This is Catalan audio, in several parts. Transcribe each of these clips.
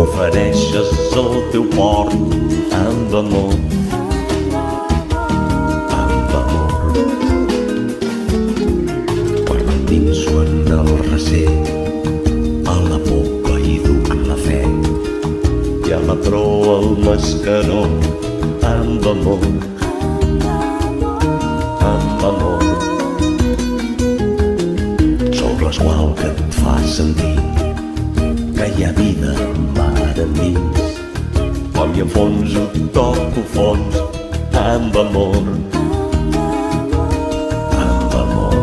m'ofereixes el teu port amb amor, amb amor. Quan m'endinso en el recer, a la popa hi duc la fe, i a la proa el mascaró, amb amor, amb amor. Sóc l'esgual que et fa sentir que hi ha vida mar endins. Quan m'hi enfonso toco fons amb amor, amb amor.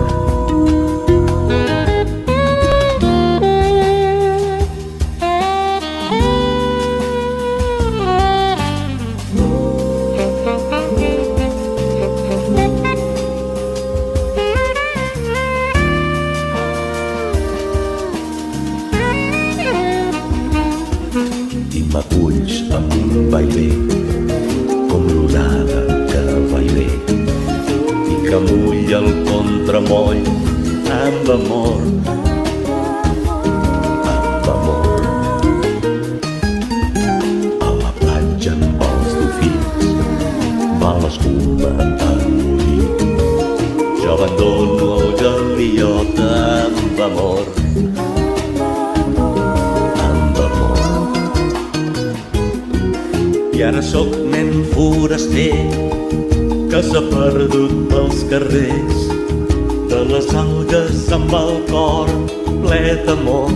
I m'aculls amb un vaivé, com l'onada que vaivé i que mulla el contramoll amb amor, amb amor. A la platja amb els dofins va l'escuma a morir. Jo abandono el galiot amb amor, i ara sóc nen foraster que s'ha perdut pels carrers de les algues amb el cor ple d'amor,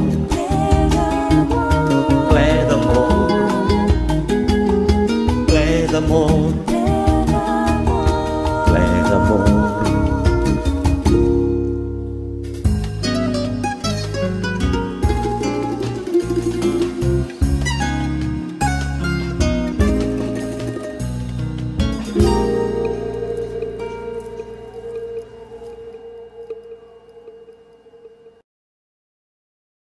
ple d'amor, ple d'amor.